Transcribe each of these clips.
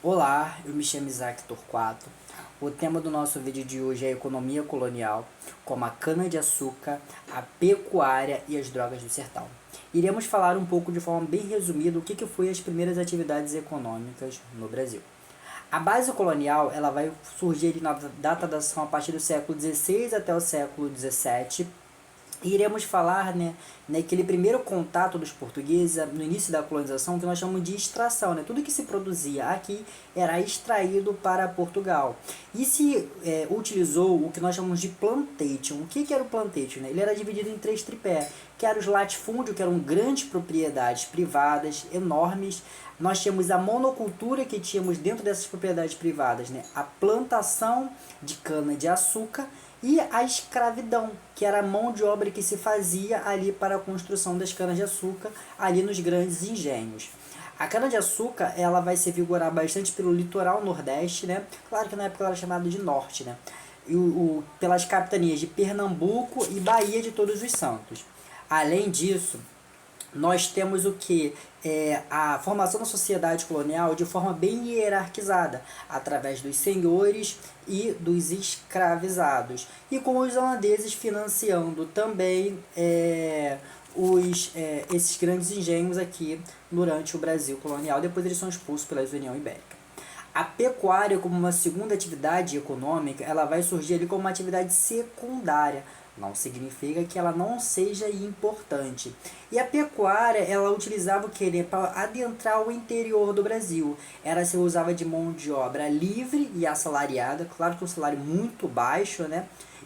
Olá, eu me chamo Isaac Torquato. O tema do nosso vídeo de hoje é a economia colonial, como a cana-de-açúcar, a pecuária e as drogas do sertão. Iremos falar um pouco de forma bem resumida o que foi as primeiras atividades econômicas no Brasil. A base colonial ela vai surgir na datação a partir do século XVI até o século XVII. E iremos falar naquele primeiro contato dos portugueses no início da colonização que nós chamamos de extração. Tudo que se produzia aqui era extraído para Portugal. E se utilizou o que nós chamamos de plantation. O que era o plantation? Ele era dividido em três tripés, que eram os latifúndios, que eram grandes propriedades privadas, enormes. Nós tínhamos a monocultura que tínhamos dentro dessas propriedades privadas, a plantação de cana-de-açúcar, e a escravidão, que era a mão de obra que se fazia ali para a construção das canas-de-açúcar, ali nos grandes engenhos. A cana-de-açúcar ela vai se vigorar bastante pelo litoral nordeste, Claro que na época ela era chamada de norte, E pelas capitanias de Pernambuco e Bahia de Todos os Santos. Além disso, nós temos o que? A formação da sociedade colonial de forma bem hierarquizada, através dos senhores e dos escravizados, e com os holandeses financiando também esses grandes engenhos aqui durante o Brasil colonial. Depois eles são expulsos pela União Ibérica. A pecuária, como uma segunda atividade econômica, ela vai surgir ali como uma atividade secundária. Não significa que ela não seja importante. E a pecuária, ela utilizava o que? Para adentrar o interior do Brasil. Ela se usava de mão de obra livre e assalariada, claro que um salário muito baixo,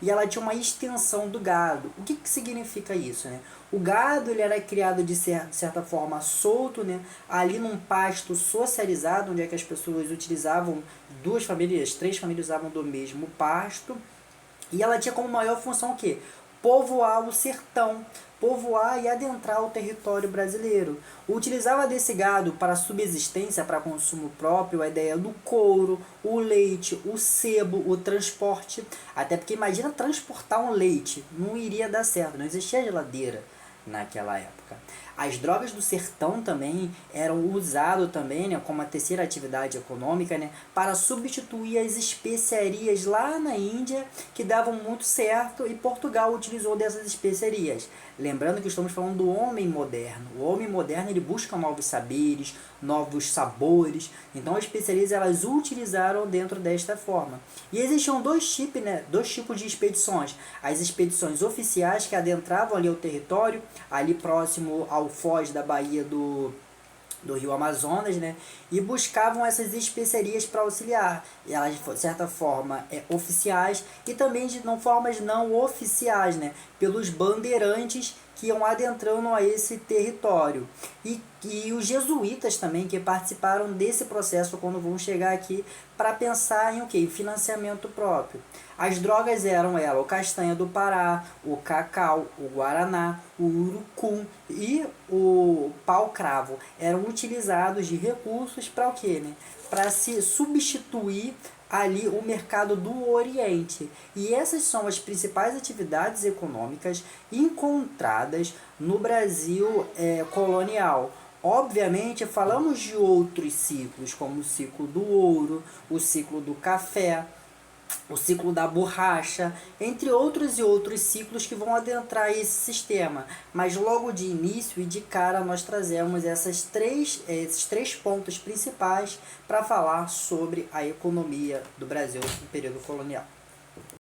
E ela tinha uma extensão do gado. O que significa isso, O gado ele era criado de certa forma solto, ali num pasto socializado, onde é que as pessoas utilizavam, duas famílias, três famílias usavam do mesmo pasto. E ela tinha como maior função o quê? Povoar o sertão, povoar e adentrar o território brasileiro. Utilizava desse gado para subsistência, para consumo próprio, a ideia do couro, o leite, o sebo, o transporte. Até porque imagina transportar um leite, não iria dar certo, não existia geladeira naquela época. As drogas do sertão também eram usadas também, como a terceira atividade econômica, para substituir as especiarias lá na Índia, que davam muito certo, e Portugal utilizou dessas especiarias. Lembrando que estamos falando do homem moderno. O homem moderno ele busca novos saberes, novos sabores. Então as especiarias elas utilizaram dentro desta forma. E existiam dois tipos de expedições. As expedições oficiais que adentravam ali o território, ali próximo ao foz da Baía do rio Amazonas, e buscavam essas especiarias para auxiliar. E elas, de certa forma, oficiais e também de formas não oficiais, pelos bandeirantes que iam adentrando a esse território. E os jesuítas também, que participaram desse processo quando vão chegar aqui para pensar em o quê? Financiamento próprio. As drogas eram o castanha do Pará, o cacau, o guaraná, o urucum e o pau-cravo. Eram utilizados de recursos para o quê? Para se substituir ali o mercado do Oriente. E essas são as principais atividades econômicas encontradas no Brasil colonial. Obviamente, falamos de outros ciclos, como o ciclo do ouro, o ciclo do café, o ciclo da borracha, entre outros e outros ciclos que vão adentrar esse sistema. Mas logo de início e de cara nós trazemos esses três pontos principais para falar sobre a economia do Brasil no período colonial.